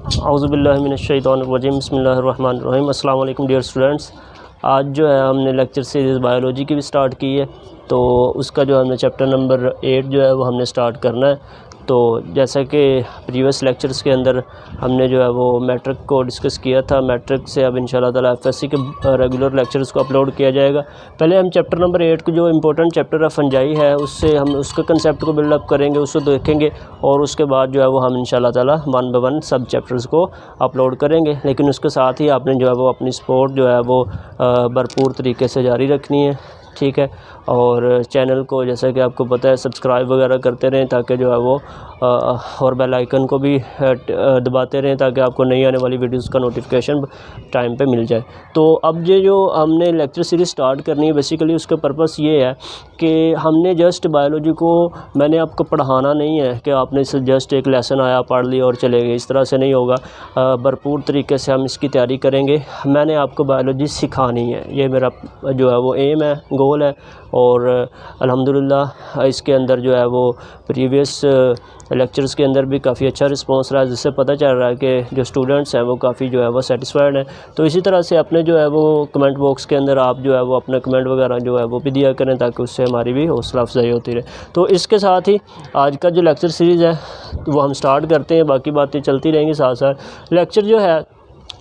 औज़ुबिल्लाहिमिनश्शैतानिर्रजीम बिस्मिल्लाहिर्रहमानिर्रहीम। अस्सलाम वालेकुम डियर स्टूडेंट्स। आज जो है हमने लेक्चर सीरीज़ बायोलॉजी की भी स्टार्ट की है, तो उसका जो हमने चैप्टर नंबर 8 जो है वो हमने स्टार्ट करना है। तो जैसा कि प्रीवियस लेक्चर्स के अंदर हमने जो है वो मैट्रिक को डिस्कस किया था, मैट्रिक से अब इंशाल्लाह ताला एफएससी के रेगुलर लेक्चर्स को अपलोड किया जाएगा। पहले हम चैप्टर नंबर 8 को जो इम्पोर्टेंट चैप्टर है फंजाई है, उससे हम उसके कंसेप्ट को बिल्डअप करेंगे, उसको देखेंगे और उसके बाद जो है वो हम इंशाल्लाह ताला 1 बाय 1 सब चैप्टर्स को अपलोड करेंगे। लेकिन उसके साथ ही आपने जो है वो अपनी सपोर्ट जो है वो भरपूर तरीके से जारी रखनी है, ठीक है। और चैनल को जैसा कि आपको पता है सब्सक्राइब वगैरह करते रहें, ताकि जो है वो और बेल आइकन को भी दबाते रहें, ताकि आपको नई आने वाली वीडियोस का नोटिफिकेशन टाइम पे मिल जाए। तो अब ये जो हमने लेक्चर सीरीज़ स्टार्ट करनी है, बेसिकली उसका पर्पस ये है कि हमने जस्ट बायोलॉजी को मैंने आपको पढ़ाना नहीं है कि आपने जस्ट एक लेसन आया पढ़ लिया और चले गए, इस तरह से नहीं होगा। भरपूर तरीके से हम इसकी तैयारी करेंगे। मैंने आपको बायोलॉजी सिखानी है, ये मेरा जो है वो एम है, गोल है। और अल्हम्दुलिल्लाह इसके अंदर जो है वो प्रीवियस लेक्चर्स के अंदर भी काफ़ी अच्छा रिस्पांस रहा है, जिससे पता चल रहा है कि जो स्टूडेंट्स हैं वो काफ़ी जो है वो सेटिस्फाइड हैं। तो इसी तरह से अपने जो है वो कमेंट बॉक्स के अंदर आप जो है वो अपने कमेंट वगैरह जो है वो भी दिया करें, ताकि उससे हमारी भी हौसला अफजाई होती रहे। तो इसके साथ ही आज का जो लेक्चर सीरीज़ है वो हम स्टार्ट करते हैं, बाकी बातें चलती रहेंगी साथ साथ। लेक्चर जो है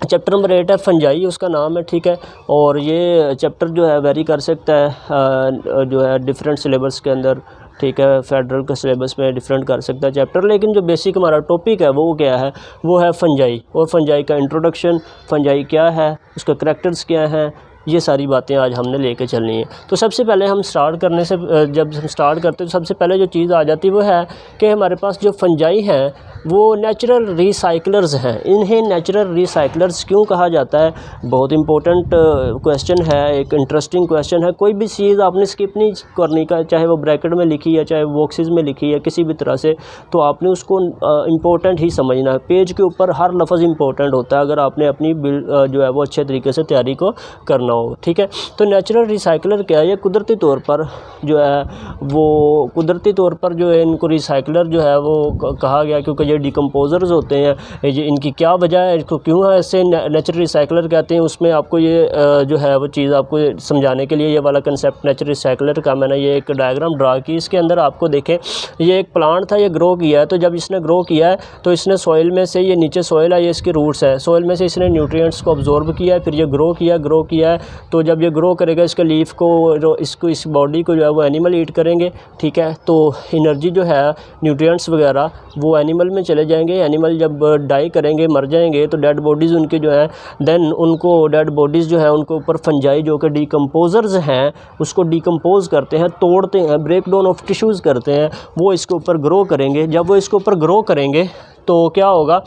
चैप्टर नंबर 8 है, फंजाई उसका नाम है, ठीक है। और ये चैप्टर जो है वेरी कर सकता है जो है डिफरेंट सिलेबस के अंदर, ठीक है। फेडरल के सिलेबस में डिफरेंट कर सकता है चैप्टर, लेकिन जो बेसिक हमारा टॉपिक है वो क्या है, वो है फंजाई। और फंजाई का इंट्रोडक्शन, फंजाई क्या है, उसका करैक्टर्स क्या हैं, ये सारी बातें आज हमने लेके चलनी है। तो सबसे पहले हम स्टार्ट करने से जब हम स्टार्ट करते हैं तो सबसे पहले जो चीज़ आ जाती है वो है कि हमारे पास जो फंजाई हैं वो नेचुरल रिसाइकलर्स हैं। इन्हें नेचुरल रिसाइकलर्स क्यों कहा जाता है, बहुत इंपॉर्टेंट क्वेश्चन है, एक इंटरेस्टिंग क्वेश्चन है। कोई भी चीज़ आपने स्किप नहीं करनी का, चाहे वो ब्रैकेट में लिखी है, चाहे बॉक्सेस में लिखी है, किसी भी तरह से, तो आपने उसको इम्पोर्टेंट ही समझना है। पेज के ऊपर हर लफ्ज़ इंपॉर्टेंट होता है, अगर आपने अपनी जो है वो अच्छे तरीके से तैयारी को करना हो, ठीक है। तो नेचुरल रिसाइकलर क्या है, ये कुदरती तौर पर जो है वो कुदरती तौर पर जो है इनको रिसाइकलर जो है वो कहा गया, क्योंकि ये डिकम्पोजर्स होते हैं। ये इनकी क्या वजह है, इसको क्यों है ऐसे नेचुरल रिसाइकलर कहते हैं, उसमें आपको ये जो है वो चीज़ आपको समझाने के लिए ये वाला कंसेप्ट नेचुरल रिसाइकलर का मैंने ये एक डायग्राम ड्रा की। इसके अंदर आपको देखें, ये एक प्लांट था, ये ग्रो किया है। तो जब इसने ग्रो किया है तो इसने सॉइल में से, ये नीचे सॉइल है, ये इसके रूट्स है, सॉइल में से इसने न्यूट्रिएंट्स को अब्जॉर्ब किया है, फिर ये ग्रो किया है। तो जब ये ग्रो करेगा, इसके लीफ को जो इस बॉडी को जो है वो एनिमल ईट करेंगे, ठीक है। तो एनर्जी जो है, न्यूट्रिएंट्स वगैरह वो एनिमल में चले जाएंगे। एनिमल जब डाई करेंगे, मर जाएंगे, तो डेड बॉडीज़ उनकी जो है, देन उनको डेड बॉडीज़ जो है उनको ऊपर फंजाई जो कि डिकम्पोजर्स हैं उसको डिकम्पोज करते हैं, तोड़ते हैं, ब्रेक डाउन ऑफ टिश्यूज़ करते हैं, वो इसके ऊपर ग्रो करेंगे। जब वो इसके ऊपर ग्रो करेंगे तो क्या होगा,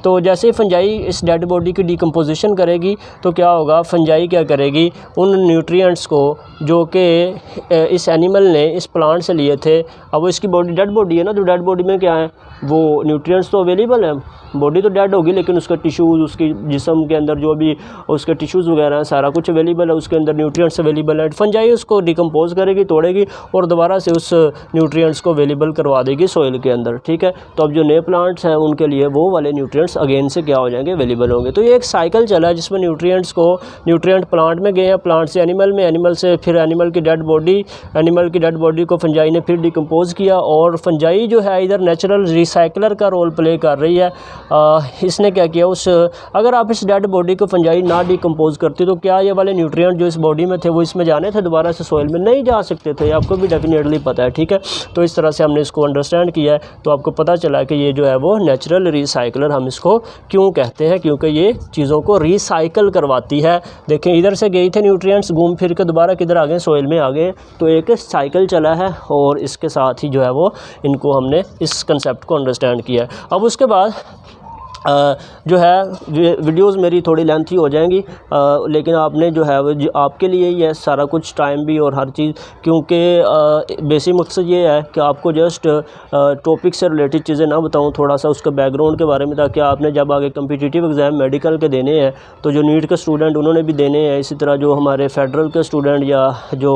तो जैसे ही फंजाई इस डेड बॉडी की डिकम्पोजिशन करेगी तो क्या होगा, फंजाई क्या करेगी, उन न्यूट्रिएंट्स को जो कि इस एनिमल ने इस प्लांट से लिए थे, अब वो इसकी बॉडी डेड बॉडी है ना, तो डेड बॉडी में क्या है, वो न्यूट्रिएंट्स तो अवेलेबल हैं, बॉडी तो डेड होगी लेकिन उसका टिश्यूज़, उसकी जिस्म के अंदर जो भी उसके टिश्यूज़ वगैरह हैं, सारा कुछ अवेलेबल है, उसके अंदर न्यूट्रिएंट्स अवेलेबल है। फंजाई उसको डिकम्पोज करेगी, तोड़ेगी और दोबारा से उस न्यूट्रिएंट्स को अवेलेबल करवा देगी सॉइल के अंदर, ठीक है। तो अब जो नए प्लांट्स हैं उनके लिए वो वाले न्यूट्रिएंट्स अगेन से क्या हो जाएंगे, अवेलेबल होंगे। तो ये एक साइकिल चला है जिसमें न्यूट्रिएंट प्लांट में गए हैं, प्लांट से एनिमल में, एनिमल से फिर एनिमल की डेड बॉडी को फंजाई ने फिर डिकम्पोज किया। और फंजाई जो है इधर नेचुरल रिसाइकलर का रोल प्ले कर रही है। इसने क्या किया, अगर आप इस डेड बॉडी को फंजाई ना डिकम्पोज करती तो क्या ये वाले न्यूट्रिएंट जो इस बॉडी में थे वो इसमें जाने थे, दोबारा से सॉइल में नहीं जा सकते थे, आपको भी डेफिनेटली पता है, ठीक है। तो इस तरह से हमने इसको अंडरस्टैंड किया है, तो आपको पता चला कि ये जो है वो नेचुरल रिसाइकलर हम इसको क्यों कहते हैं, क्योंकि ये चीज़ों को रिसाइकल करवाती है। देखें, इधर से गई थे न्यूट्रिएंट्स, घूम फिर के दोबारा किधर आ गए, सॉइल में आ गए। तो एक साइकिल चला है और इसके साथ ही जो है वो इनको हमने इस कंसेप्ट को अंडरस्टैंड किया है। अब उसके बाद जो है वीडियोस मेरी थोड़ी लेंथी हो जाएंगी, लेकिन आपने जो है वो आपके लिए ही है सारा कुछ, टाइम भी और हर चीज़, क्योंकि बेसिक मकसद ये है कि आपको जस्ट टॉपिक से रिलेटेड चीज़ें ना बताऊं, थोड़ा सा उसका बैकग्राउंड के बारे में, ताकि आपने जब आगे कम्पिटिटिव एग्ज़ाम मेडिकल के देने हैं तो जो नीट के स्टूडेंट उन्होंने भी देने हैं, इसी तरह जो हमारे फेडरल के स्टूडेंट या जो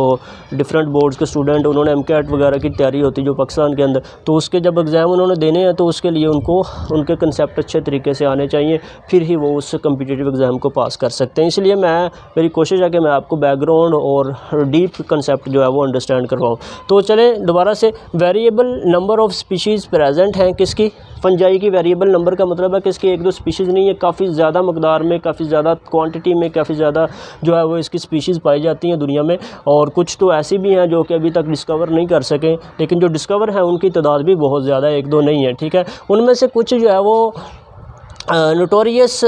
डिफरेंट बोर्ड्स के स्टूडेंट उन्होंने MCAT वगैरह की तैयारी होती है जो पाकिस्तान के अंदर, तो उसके जब एग्ज़ाम उन्होंने देने हैं तो उसके लिए उनको उनके कंसेप्ट अच्छे तरीके से आने चाहिए, फिर ही वो उस कम्पिटिटिव एग्ज़ाम को पास कर सकते हैं। इसलिए मेरी कोशिश है कि मैं आपको बैकग्राउंड और डीप कंसेप्ट जो है वो अंडरस्टैंड करवाऊँ। तो चलें दोबारा से, variable number of species present हैं किसकी, फंजाई की। वेरिएबल नंबर का मतलब है कि इसकी एक दो स्पीशीज़ नहीं है, काफ़ी ज़्यादा मकदार में, काफ़ी ज़्यादा क्वांटिटी में, काफ़ी ज़्यादा जो है वो इसकी स्पीशीज़ पाई जाती हैं दुनिया में। और कुछ तो ऐसी भी हैं जो कि अभी तक डिस्कवर नहीं कर सके, लेकिन जो डिस्कवर हैं उनकी तादाद भी बहुत ज़्यादा, एक दो नहीं है, ठीक है। उनमें से कुछ जो है वो नोटोरियस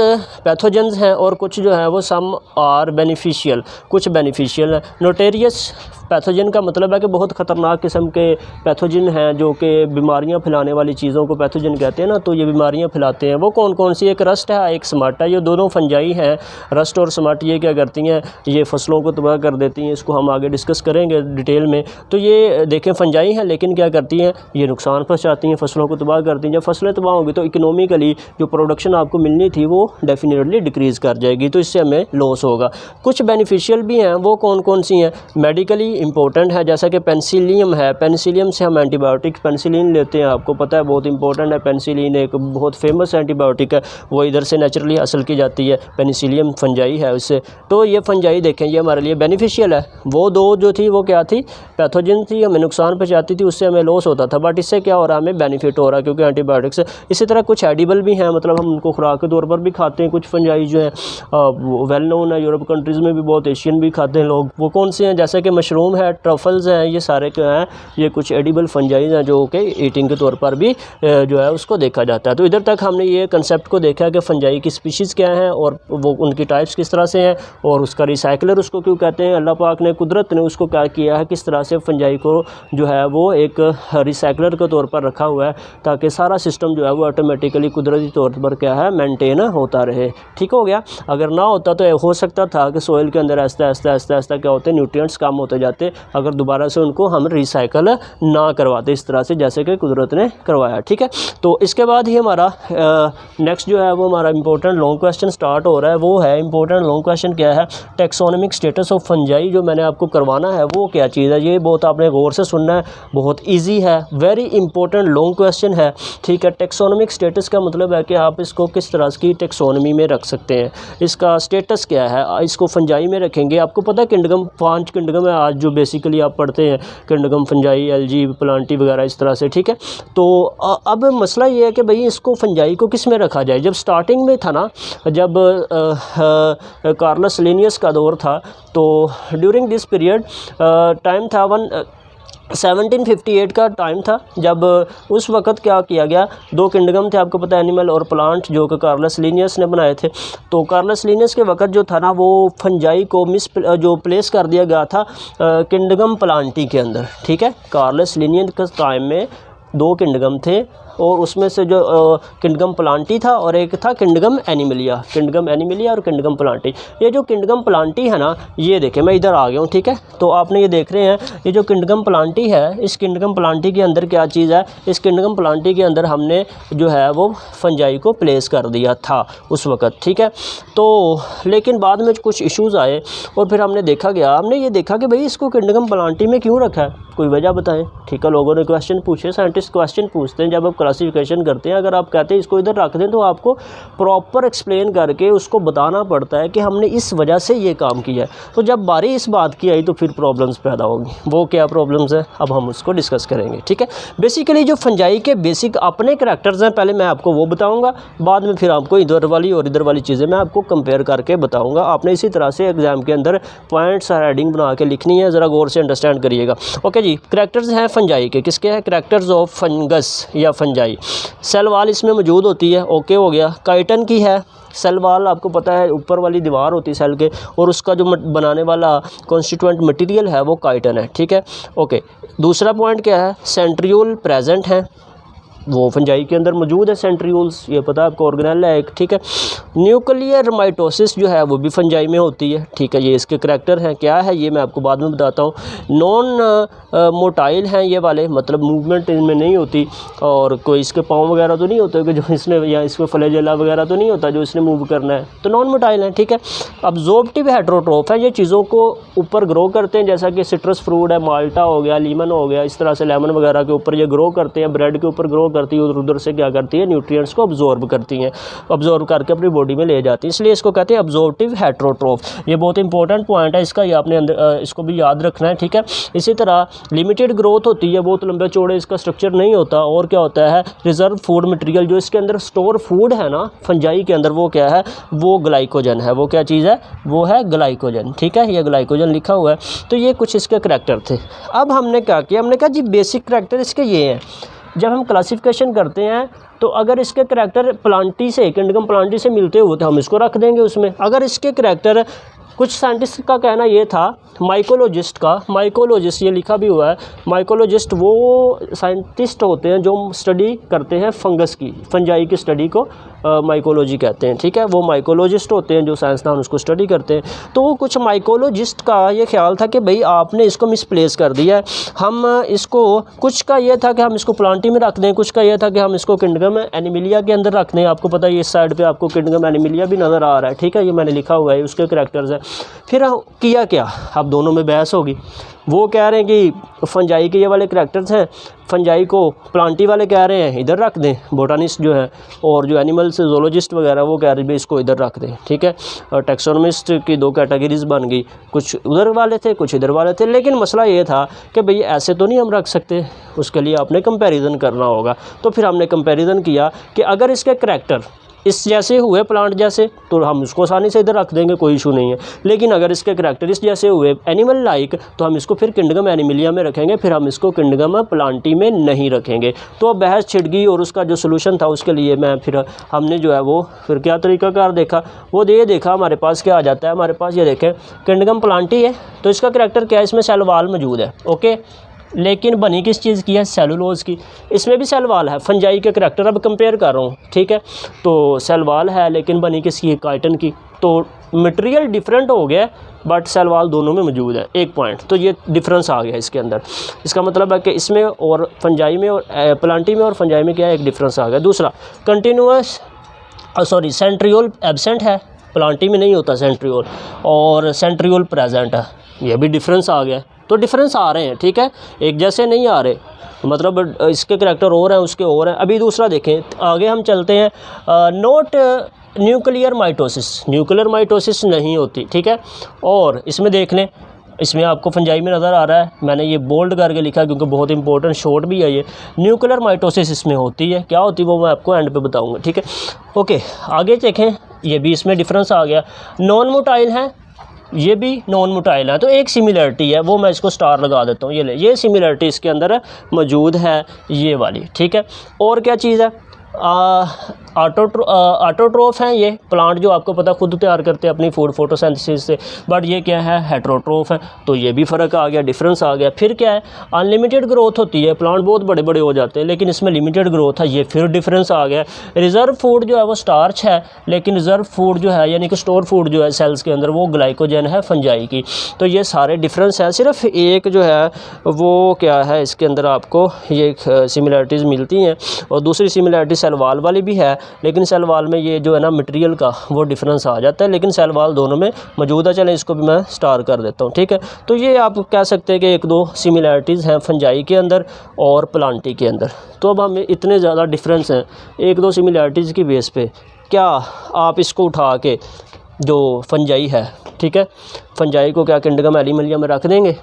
पैथोजेंस हैं और कुछ जो है वो सम आर बेनिफिशियल, कुछ बेनिफिशियल हैं। नोटोरियस पैथोजन का मतलब है कि बहुत ख़तरनाक किस्म के पैथोजन हैं जो कि बीमारियां फैलाने वाली चीज़ों को पैथोजन कहते हैं ना, तो ये बीमारियां फैलाते हैं। वो कौन कौन सी, एक रस्ट है, एक स्मट है। ये दोनों फंजाई हैं, रस्ट और स्मट। ये क्या करती हैं, ये फसलों को तबाह कर देती हैं। इसको हम आगे डिस्कस करेंगे डिटेल में। तो ये देखें फंजाई हैं, लेकिन क्या करती हैं, ये नुकसान पहुँचाती हैं, फसलों को तबाह करती हैं। जब फसलें तबाह होंगी तो इकोनॉमिकली जो प्रोडक्शन आपको मिलनी थी वो डेफिनेटली डिक्रीज़ कर जाएगी, तो इससे हमें लॉस होगा। कुछ बेनिफिशियल भी हैं, वो कौन कौन सी हैं, मेडिकली इंपॉर्टेंट है, जैसा कि पेनिसिलियम है। पेनिसिलियम से हम एंटीबायोटिक पेनिसिलिन लेते हैं, आपको पता है बहुत इंपॉर्टेंट है। पेनिसिलिन एक बहुत फेमस एंटीबायोटिक है, वो इधर से नेचुरली हासिल की जाती है। पेनिसिलियम फंजाई है उससे। तो ये फंजाई देखें, ये हमारे लिए बेनिफिशियल है। वो दो जो थी वो क्या थी, पैथोजन थी, हमें नुकसान पहुँचाती थी, उससे हमें लॉस होता था। बट इससे क्या हो रहा है, हमें बेनिफिट हो रहा है क्योंकि एंटीबायोटिक्स। इसी तरह कुछ एडिबल भी हैं, मतलब हम उनको खुराक के तौर पर भी खाते हैं। कुछ फंजाई जो है वेल नोन है, यूरोप कंट्रीज़ में भी बहुत, एशियन भी खाते हैं लोग। वो कौन से हैं, जैसे कि मशरूम है, ट्रफल्स हैं, ये सारे क्या हैं, ये कुछ एडिबल फंजाइज हैं जो कि ईटिंग के तौर पर भी जो है उसको देखा जाता है। तो इधर तक हमने ये कंसेप्ट को देखा कि फंजाई की स्पीशीज़ क्या हैं और वो उनकी टाइप्स किस तरह से हैं और उसका रिसाइकलर उसको क्यों कहते हैं। अल्लाह पाक ने, कुदरत ने उसको क्या किया है, किस तरह से फंजाई को जो है वो एक रिसाइकलर के तौर पर रखा हुआ है ताकि सारा सिस्टम जो है वो ऑटोमेटिकली कुदरती तौर पर क्या है मेंटेन होता रहे। ठीक हो गया। अगर ना होता तो हो सकता था कि सोइल के अंदर आहिस्ता आहिस्ता क्या होते, न्यूट्रिएंट्स कम होते जाते अगर दोबारा से उनको हम रिसाइकल ना करवाते इस तरह से जैसे कि कुदरत ने करवाया। ठीक है। तो इसके बाद ही हमारा नेक्स्ट जो है वो हमारा इंपॉर्टेंट लॉन्ग क्वेश्चन स्टार्ट हो रहा है। वो है इंपॉर्टेंट लॉन्ग क्वेश्चन क्या है, टेक्सोनोमिक स्टेटस ऑफ फंजाई। जो मैंने आपको करवाना है वो क्या चीज़ है, ये बहुत आपने गौर से सुनना है, बहुत ईजी है, वेरी इंपॉर्टेंट लॉन्ग क्वेश्चन है। ठीक है। टेक्सोनोमिक स्टेटस का मतलब है कि आप इसको किस तरह की टेक्सोनोमी में रख सकते हैं, इसका स्टेटस क्या है। इसको फंजाई में रखेंगे, आपको पता है किंडगम, 5 किंडगम है आज जो बेसिकली आप पढ़ते हैं, किंडगम, फंजाई, एल्जी, प्लांटी वगैरह इस तरह से। ठीक है। तो अब मसला ये है कि भाई इसको फंजाई को किस में रखा जाए। जब स्टार्टिंग में था ना, जब कार्लस लिनियस का दौर था, तो ड्यूरिंग दिस पीरियड टाइम था 1758 का टाइम था, जब उस वक़्त क्या किया गया, 2 किंडगम थे आपको पता है, एनिमल और प्लांट, जो कि कार्लस लिनियस ने बनाए थे। तो कार्लस लिनियस के वक़्त जो था ना, वो फंजाई को जो प्लेस कर दिया गया था किंडगम प्लांटी के अंदर। ठीक है। कार्लस लिनियस के टाइम में 2 किंडगम थे और उसमें से जो किंडगम प्लांटी था और एक था किंडगम एनिमलिया, किंडगम एनिमलिया और किंडगम प्लांटी। ये जो किंडगम प्लांटी है ना, ये देखें, मैं इधर आ गया हूँ। ठीक है। तो आपने ये देख रहे हैं, ये जो किंडगम प्लांटी है, इस किंडगम प्लांटी के अंदर क्या चीज़ है, इस किंडगम प्लांटी के अंदर हमने जो है वो फंजाई को प्लेस कर दिया था उस वक़्त। ठीक है। तो लेकिन बाद में कुछ इश्यूज़ आए और फिर हमने ये देखा कि भाई इसको किंडगम प्लांटी में क्यों रखा है, कोई वजह बताएं। ठीक है। लोगों ने क्वेश्चन पूछे, साइंटिस्ट क्वेश्चन पूछते हैं जब आप क्लासिफिकेशन करते हैं। अगर आप कहते हैं इसको इधर रख दें तो आपको प्रॉपर एक्सप्लेन करके उसको बताना पड़ता है कि हमने इस वजह से ये काम किया है। तो जब बारी इस बात की आई तो फिर प्रॉब्लम्स पैदा होगी। वो क्या प्रॉब्लम्स हैं, अब हम उसको डिस्कस करेंगे। ठीक है। बेसिकली जो फंजाई के बेसिक अपने करैक्टर्स हैं, पहले मैं आपको वो बताऊँगा, बाद में फिर आपको इधर वाली और इधर वाली चीज़ें मैं आपको कंपेयर करके बताऊँगा। आपने इसी तरह से एग्जाम के अंदर पॉइंट्स हेडिंग बना के लिखनी है, ज़रा गौर से अंडरस्टैंड करिएगा। ओके जी। करैक्टर्स हैं फंजाई के, किसके हैं, करैक्टर्स ऑफ फंगस या फंजाई। सेल वाल इसमें मौजूद होती है, ओके हो गया। काइटन की है, सेल वाल आपको पता है ऊपर वाली दीवार होती है सेल के, और उसका जो बनाने वाला कॉन्स्टिट्यूएंट मटेरियल है वो काइटन है। ठीक है। ओके। दूसरा पॉइंट क्या है, सेंट्रियोल प्रेजेंट है, वो फंजाई के अंदर मौजूद है, सेंट्रियोल्स, ये पता है आपको, ऑर्गेनेल है एक। ठीक है। न्यूक्लियर माइटोसिस जो है वो भी फंजाई में होती है। ठीक है। ये इसके करैक्टर हैं, क्या है ये मैं आपको बाद में बताता हूँ। नॉन मोटाइल हैं ये वाले, मतलब मूवमेंट इनमें नहीं होती, और कोई इसके पाँव वगैरह तो नहीं होते कि जो इसने, या इसमें फ्लैजेला वगैरह तो नहीं होता जो इसने मूव करना है, तो नॉन मोटाइल हैं। ठीक है। अब्जॉर्प्टिव हेटेरोट्रोफ है, ये चीज़ों को ऊपर ग्रो करते हैं, जैसा कि सिट्रस फ्रूट है, माल्टा हो गया, लीमन हो गया, इस तरह से लेमन वगैरह के ऊपर ये ग्रो करते हैं, ब्रेड के ऊपर ग्रो करती है, उधर से क्या करती है, न्यूट्रिएंट्स को अब्जॉर्ब करती हैं, अब्जॉर्ब करके अपनी बॉडी में ले जाती है, इसलिए इसको कहते हैं अब्जॉर्प्टिव हेटेरोट्रोफ। ये बहुत इंपॉर्टेंट पॉइंट है इसका, ये आपने अंदर इसको भी याद रखना है, ठीक है। इसी तरह लिमिटेड ग्रोथ होती है, बहुत लंबे चौड़े इसका स्ट्रक्चर नहीं होता। और क्या होता है, रिजर्व फूड मटेरियल, जो इसके अंदर स्टोर फूड है ना फंजाई के अंदर, वो क्या है, वो ग्लाइकोजन है। वो क्या चीज़ है, वो है ग्लाइकोजन, ठीक है, ये ग्लाइकोजन लिखा हुआ है। तो ये कुछ इसके करैक्टर थे। अब हमने क्या किया, हमने कहा जी बेसिक करैक्टर इसके ये हैं। जब हम क्लासिफिकेशन करते हैं तो अगर इसके करैक्टर प्लांटी से, किंडगम प्लांटी से मिलते हुए तो हम इसको रख देंगे उसमें। अगर इसके करैक्टर, कुछ साइंटिस्ट का कहना ये था, माइकोलॉजिस्ट का, माइकोलॉजिस्ट ये लिखा भी हुआ है, माइकोलॉजिस्ट वो साइंटिस्ट होते हैं जो स्टडी करते हैं फंगस की, फंजाई की स्टडी को माइकोलॉजी कहते हैं, ठीक है। वो माइकोलॉजिस्ट होते हैं जो साइंसदान उसको स्टडी करते हैं। तो वो कुछ माइकोलॉजिस्ट का ये ख्याल था कि भाई आपने इसको मिसप्लेस कर दिया है, हम इसको, कुछ का ये था कि हम इसको प्लांटी में रख दें, कुछ का ये था कि हम इसको किंडगम एनिमिलिया के अंदर रख दें। आपको पता है इस साइड पे आपको किंडगम एनिमिलिया भी नज़र आ रहा है, ठीक है, ये मैंने लिखा हुआ है, उसके करैक्टर्स हैं। फिर किया क्या, अब दोनों में बहस होगी। वो कह रहे हैं कि फंजाई के ये वाले करैक्टर्स हैं, फंजाई को प्लांटी वाले कह रहे हैं इधर रख दें, बोटानिस्ट जो है, और जो एनिमल से जोलॉजिस्ट वगैरह वो कह रहे हैं इसको इधर रख दें, ठीक है। और टैक्सोनॉमिस्ट की दो कैटेगरीज बन गई, कुछ उधर वाले थे, कुछ इधर वाले थे। लेकिन मसला ये था कि भाई ऐसे तो नहीं हम रख सकते, उसके लिए आपने कंपैरिजन करना होगा। तो फिर हमने कंपैरिजन किया कि अगर इसके करैक्टर इस जैसे हुए, प्लांट जैसे, तो हम उसको आसानी से इधर रख देंगे, कोई इशू नहीं है। लेकिन अगर इसके करैक्टर इस जैसे हुए, एनिमल लाइक, तो हम इसको फिर किंडगम एनिमिलिया में रखेंगे, फिर हम इसको किंडगम प्लांटी में नहीं रखेंगे। तो अब बहस छिड़ गई और उसका जो सोल्यूशन था उसके लिए हमने जो है वो फिर क्या तरीक़ाकार देखा, वो ये देखा हमारे पास क्या आ जाता है। हमारे पास ये देखें किंडगम प्लांटी है, तो इसका करैक्टर क्या है, इसमें सेल वॉल मौजूद है, ओके। लेकिन बनी किस चीज़ की है, सेलुलोज की। इसमें भी सेल वॉल है, फंजाई के करैक्टर अब कंपेयर कर रहा हूँ, ठीक है। तो सेल वॉल है लेकिन बनी किसकी, काइटन की। तो मटेरियल डिफरेंट हो गया बट सेल वॉल दोनों में मौजूद है, एक पॉइंट। तो ये डिफरेंस आ गया इसके अंदर। इसका मतलब है कि इसमें और फंजाई में और प्लांटी में और फंजाई में क्या है, एक डिफरेंस आ गया। दूसरा, कंटिन्यूस सेंट्रियोल एब्सेंट है, प्लांटी में नहीं होता सेंट्रियोल, और सेंट्रियोल प्रेजेंट है, ये भी डिफरेंस आ गया। तो डिफरेंस आ रहे हैं, ठीक है, एक जैसे नहीं आ रहे, मतलब इसके करैक्टर और हैं, उसके और हैं। अभी दूसरा देखें, आगे हम चलते हैं। Note nuclear mitosis, nuclear mitosis नहीं होती, ठीक है। और इसमें देख लें, इसमें आपको फंजाई में नज़र आ रहा है, मैंने ये बोल्ड करके लिखा क्योंकि बहुत इंपॉर्टेंट शॉर्ट भी है ये। न्यूक्लियर माइटोसिस इसमें होती है, क्या होती है वो मैं आपको एंड पे बताऊंगा, ठीक है। ओके, आगे देखें, ये भी इसमें डिफरेंस आ गया। नॉन मोटाइल है, ये भी नॉन मोटाइल है, तो एक सिमिलरिटी है, वो मैं इसको स्टार लगा देता हूँ। ये सिमिलरिटी इसके अंदर मौजूद है, ये वाली, ठीक है। और क्या चीज़ है, ऑटोट्रोफ हैं ये प्लांट, जो आपको पता खुद तैयार करते हैं अपनी फूड फोटोसिंथेसिस से, बट ये क्या है, हेटेरोट्रोफ है। तो ये भी फ़र्क आ गया, डिफरेंस आ गया। फिर क्या है, अनलिमिटेड ग्रोथ होती है, प्लांट बहुत बड़े बड़े हो जाते हैं, लेकिन इसमें लिमिटेड ग्रोथ है, ये फिर डिफरेंस आ गया। रिज़र्व फूड जो है वो स्टार्च है, लेकिन रिज़र्व फूड जो है यानी कि स्टोर फूड जो है सेल्स के अंदर, वो ग्लाइकोजन है फंजाई की। तो ये सारे डिफरेंस है। सिर्फ एक जो है वो क्या है, इसके अंदर आपको ये सिमिलरिटीज़ मिलती हैं, और दूसरी सिमिलरिटी सेल वॉल वाली भी है, लेकिन सेल वॉल में ये जो है ना मटेरियल का वो डिफरेंस आ जाता है, लेकिन सेल वॉल दोनों में मौजूद है। चलें इसको भी मैं स्टार कर देता हूँ, ठीक है। तो ये आप कह सकते हैं कि एक दो सिमिलरिटीज़ हैं फंजाई के अंदर और प्लांटी के अंदर। तो अब हमें इतने ज़्यादा डिफरेंस हैं एक दो सिमिलरिटीज़ की बेस पे, क्या आप इसको उठा के जो फंजाई है, ठीक है, फंजाई को क्या किंडगम एनिमिलिया में रख देंगे?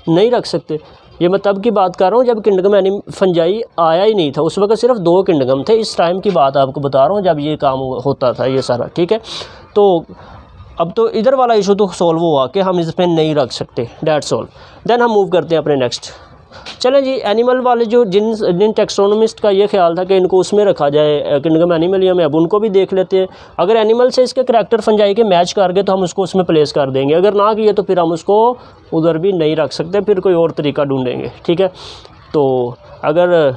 नहीं रख सकते। ये मैं तब की बात कर रहा हूँ जब किंडगम फंजाई आया ही नहीं था, उस वक्त सिर्फ 2 किंडगम थे। इस टाइम की बात आपको बता रहा हूँ जब ये काम होता था ये सारा, ठीक है। तो अब तो इधर वाला इशू तो सॉल्व हुआ कि हम इस पर नहीं रख सकते, डेट्स ऑल। देन हम मूव करते हैं अपने नेक्स्ट। चलें जी, एनिमल वाले जो जिन टैक्सोनॉमिस्ट का ये ख्याल था कि इनको उसमें रखा जाए किंडगम एनिमिलिया में, अब उनको भी देख लेते हैं। अगर एनिमल से इसके करैक्टर फंजाई के मैच कर गए तो हम उसको उसमें प्लेस कर देंगे, अगर ना किए तो फिर हम उसको उधर भी नहीं रख सकते, फिर कोई और तरीका ढूंढेंगे, ठीक है। तो अगर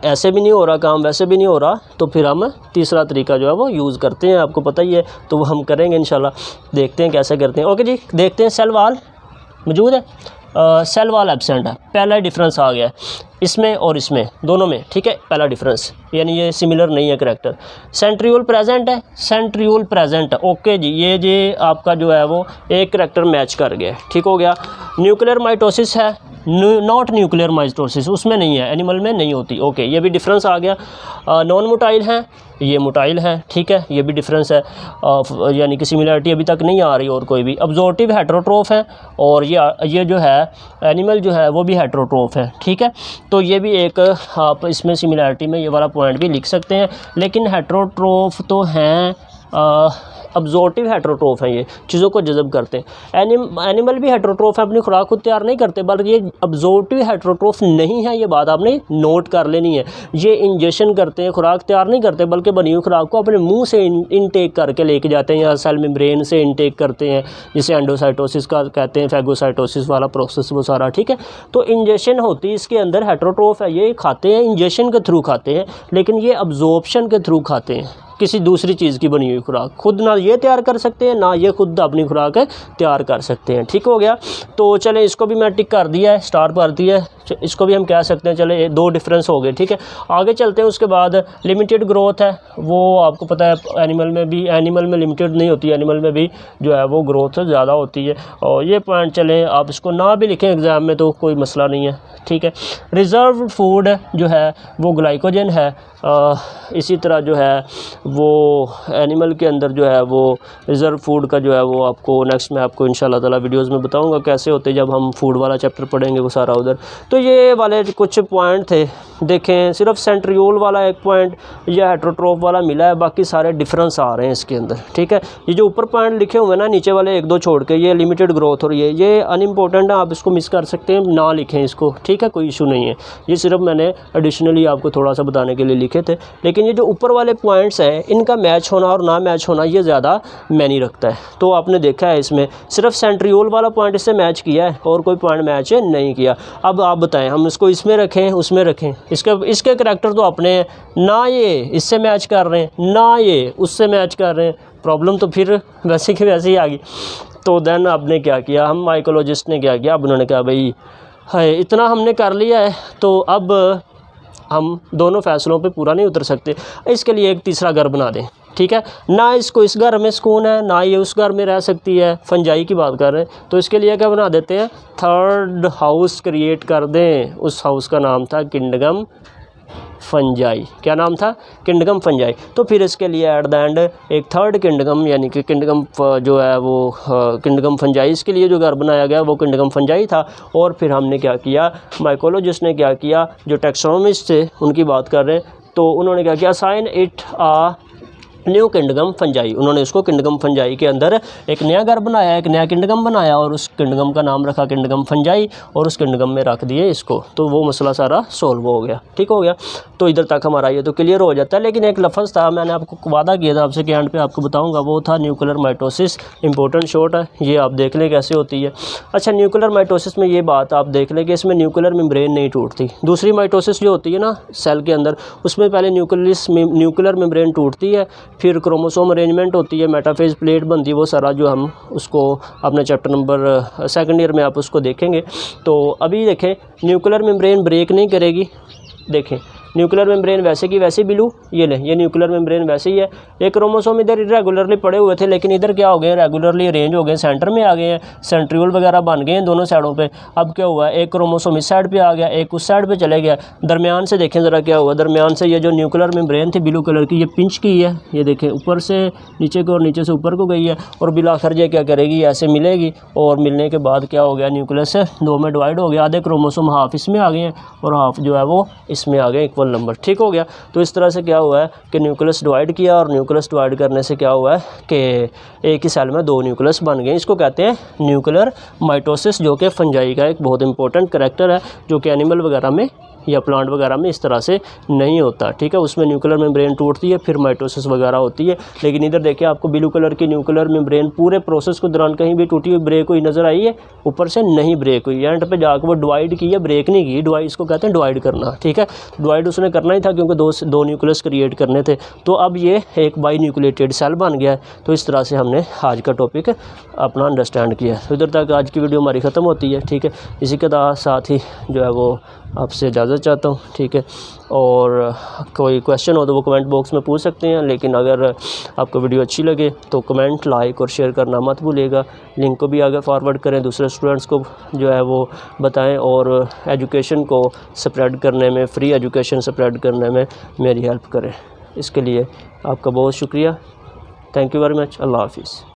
ऐसे भी नहीं हो रहा काम, वैसे भी नहीं हो रहा, तो फिर हम तीसरा तरीका जो है वो यूज़ करते हैं, आपको पता ही है, तो वो हम करेंगे इंशाल्लाह। देखते हैं कैसे करते हैं। ओके जी, देखते हैं। सेल वॉल मौजूद है, सेल वाल एब्सेंट है। पहला डिफरेंस आ गया है इसमें और इसमें दोनों में, ठीक है, पहला डिफरेंस, यानी ये सिमिलर नहीं है करैक्टर। सेंट्रियोल प्रेजेंट है, सेंट्रियोल प्रेजेंट है, ओके जी, ये आपका जो है वो एक करैक्टर मैच कर गया, ठीक हो गया। न्यूक्लियर माइटोसिस है, नॉट न्यूक्लियर माइटोसिस, उसमें नहीं है, एनिमल में नहीं होती, ओके, ये भी डिफरेंस आ गया। नॉन मोटाइल है, ये मोटाइल है, ठीक है, ये भी डिफरेंस है, यानी कि सिमिलरिटी अभी तक नहीं आ रही और कोई भी। अब्जॉर्टिव हेट्रोट्रोफ है, और ये जो है एनिमल जो है वो भी हेट्रोट्रोफ है, ठीक है। तो ये भी एक आप इसमें सिमिलरिटी में ये वाला पॉइंट भी लिख सकते हैं, लेकिन हेट्रोट्रोफ तो हैं, अब्जॉर्टिव हेट्रोट्रोफ हैं, ये चीज़ों को जज़ब करते हैं। एनिमल भी हेट्रोट्रोफ है, अपनी खुराक खुद तैयार नहीं करते, बल्कि ये अब्जॉर्टिव हेट्रोट्रोफ नहीं है, ये बात आपने नोट कर लेनी है। ये इंजेक्शन करते हैं, खुराक तैयार नहीं करते, बल्कि बनी हुई खुराक को अपने मुंह से इनटेक करके लेके जाते हैं, या सेल मेम्ब्रेन से इनटेक करते हैं, जिसे एंडोसाइटोसिस का कहते हैं, फैगोसाइटोसिस वाला प्रोसेस वो सारा, ठीक है। तो इंजेक्शन होती है इसके अंदर, हेट्रोट्रोफ है, ये खाते हैं, इंजेक्शन के थ्रू खाते हैं, लेकिन ये अब्जॉर्प्शन के थ्रू खाते हैं, किसी दूसरी चीज़ की बनी हुई खुराक, खुद ना ये तैयार कर सकते हैं, ना ये खुद अपनी खुराक तैयार कर सकते हैं, ठीक हो गया। तो चलें, इसको भी मैं टिक कर दिया है, स्टार कर दिया है, इसको भी हम कह सकते हैं, चले दो डिफरेंस हो गए, ठीक है। आगे चलते हैं, उसके बाद लिमिटेड ग्रोथ है, वो आपको पता है एनिमल में भी, एनिमल में लिमिटेड नहीं होती, एनिमल में भी जो है वो ग्रोथ ज़्यादा होती है, और ये पॉइंट चलें, आप इसको ना भी लिखें एग्ज़ाम में तो कोई मसला नहीं है, ठीक है। रिज़र्व फूड जो है वो ग्लाइकोजन है, इसी तरह जो है वो एनिमल के अंदर जो है वो रिज़र्व फूड का जो है वो आपको नेक्स्ट में आपको इंशाल्लाह ताला वीडियोस में बताऊंगा कैसे होते, जब हम फूड वाला चैप्टर पढ़ेंगे वो सारा उधर। तो ये वाले कुछ पॉइंट थे, देखें सिर्फ सेंट्रियोल वाला एक पॉइंट या हेट्रोट्रोफ वाला मिला है, बाकी सारे डिफरेंस आ रहे हैं इसके अंदर, ठीक है। ये जो ऊपर पॉइंट लिखे हुए हैं ना, नीचे वाले एक दो छोड़ के, ये लिमिटेड ग्रोथ और ये अनइम्पोर्टेंट है, आप इसको मिस कर सकते हैं, ना लिखें इसको, ठीक है, कोई इशू नहीं है। ये सिर्फ मैंने एडिशनली आपको थोड़ा सा बताने के लिए लिखे थे, लेकिन ये जो ऊपर वाले पॉइंट्स हैं इनका मैच होना और ना मैच होना ये ज़्यादा मैनी रखता है। तो आपने देखा है इसमें सिर्फ सेंट्रियोल वाला पॉइंट इससे मैच किया है और कोई पॉइंट मैच नहीं किया। अब आप बताएं, हम इसको इसमें रखें उसमें रखें, इसके करैक्टर तो अपने हैं, ना ये इससे मैच कर रहे हैं ना ये उससे मैच कर रहे हैं, प्रॉब्लम तो फिर वैसे की वैसे ही आ गई। तो देन आपने क्या किया, हम माइकोलॉजिस्ट ने क्या किया, अब उन्होंने कहा भाई है इतना हमने कर लिया है, तो अब हम दोनों फैसलों पे पूरा नहीं उतर सकते, इसके लिए एक तीसरा घर बना दें, ठीक है। ना इसको इस घर में सुकून है, ना ये उस घर में रह सकती है, फंजाई की बात कर रहे हैं, तो इसके लिए क्या बना देते हैं, थर्ड हाउस क्रिएट कर दें। उस हाउस का नाम था किंडगम फंजाई। क्या नाम था, किंडगम फंजाई। तो फिर इसके लिए एट द एंड एक थर्ड किंडगम, यानी कि किंडगम जो है वो किंडगम फंजाई, इसके लिए जो घर बनाया गया वो किंडगम फंजाई था। और फिर हमने क्या किया, माइकोलॉजिस्ट ने क्या किया, जो टैक्सोनॉमिस्ट थे उनकी बात कर रहे हैं, तो उन्होंने क्या किया, assign it a new kingdom fungi, उन्होंने उसको किंडगम फंजाई के अंदर एक नया घर बनाया, एक नया किंडगम बनाया, और उस किंडगम का नाम रखा किंडगम फंजाई, और उस किंडगम में रख दिए इसको। तो वो मसला सारा सोल्व हो गया, ठीक हो गया। तो इधर तक हमारा ये तो क्लियर हो जाता है। लेकिन एक लफ्ज़ था, मैंने आपको वादा किया था आपसे कि एंड पे आपको बताऊंगा, वो था न्यूक्लियर माइटोसिस। इंपॉर्टेंट शॉर्ट है, ये आप देख लें कैसे होती है। अच्छा, न्यूक्लियर माइटोसिस में ये बात आप देख लें कि इसमें न्यूक्लियर मेम्ब्रेन नहीं टूटती। दूसरी माइटोसिस जो होती है ना सेल के अंदर, उसमें पहले न्यूक्लियर मेम्ब्रेन टूटती है, फिर क्रोमोसोम अरेंजमेंट होती है, मेटाफेज प्लेट बनती है, वो सारा जो हम उसको अपने चैप्टर नंबर सेकंड ईयर में आप उसको देखेंगे। तो अभी देखें, न्यूक्लियर मेम्ब्रेन ब्रेक नहीं करेगी, देखें न्यूक्लियर मेम्ब्रेन वैसे की वैसे बिलू, ये लें, ये न्यूक्लियर मेम्ब्रेन वैसे ही है। एक क्रोमोसोम इधर इरेगुलरली पड़े हुए थे, लेकिन इधर क्या हो गए, रेगुलरली अरेंज हो गए, सेंटर में आ गए हैं, सेंट्रियोल वगैरह बन गए हैं दोनों साइडों पे। अब क्या हुआ, एक क्रोमोसोम इस साइड पे आ गया, एक उस साइड पे चले गया, दरमियान से देखें ज़रा क्या हुआ, दरमियान से ये जो न्यूक्लियर मेम्ब्रेन थी ब्लू कलर की, ये पिंच की है, ये देखें ऊपर से नीचे को और नीचे से ऊपर को गई है, और बिलाखिर ये क्या करेगी, ऐसे मिलेगी, और मिलने के बाद क्या हो गया, न्यूक्लियस दो में डिवाइड हो गया, आधे क्रोमोसोम हाफ इसमें आ गए हैं और हाफ जो है वो इसमें आ गए, इक्वल नंबर, ठीक हो गया। तो इस तरह से क्या हुआ है कि न्यूक्लियस डिवाइड किया, और न्यूक्लियस डिवाइड करने से क्या हुआ है कि एक ही सेल में दो न्यूक्लियस बन गए। इसको कहते हैं न्यूक्लियर माइटोसिस, जो कि फंजाई का एक बहुत इंपॉर्टेंट करैक्टर है, जो कि एनिमल वगैरह में या प्लांट वगैरह में इस तरह से नहीं होता, ठीक है। उसमें न्यूक्लियर मेम्ब्रेन टूटती है, फिर माइटोसिस वगैरह होती है। लेकिन इधर देखिए आपको ब्लू कलर की न्यूक्लियर मेम्ब्रेन पूरे प्रोसेस के दौरान कहीं भी टूटी हुई ब्रेक हुई नज़र आई है, ऊपर से नहीं ब्रेक हुई, एंड पे जाकर वो डिवाइड की है, ब्रेक नहीं की। डिवाइड इसको कहते हैं डिवाइड करना, ठीक है। डिवाइड उसने करना ही था क्योंकि दो न्यूक्लियस क्रिएट करने थे। तो अब ये एक बाई न्यूक्लिएटेड सेल बन गया है। तो इस तरह से हमने आज का टॉपिक अपना अंडरस्टैंड किया। तो इधर तक आज की वीडियो हमारी ख़त्म होती है, ठीक है। इसी के साथ ही जो है वो आपसे इजाज़त चाहता हूँ, ठीक है। और कोई क्वेश्चन हो तो वो कमेंट बॉक्स में पूछ सकते हैं, लेकिन अगर आपको वीडियो अच्छी लगे तो कमेंट, लाइक और शेयर करना मत भूलिएगा। लिंक को भी आगे फॉरवर्ड करें, दूसरे स्टूडेंट्स को जो है वो बताएं, और एजुकेशन को स्प्रेड करने में, फ्री एजुकेशन स्प्रेड करने में मेरी हेल्प करें। इसके लिए आपका बहुत शुक्रिया। Thank you very much. अल्लाह हाफिज़।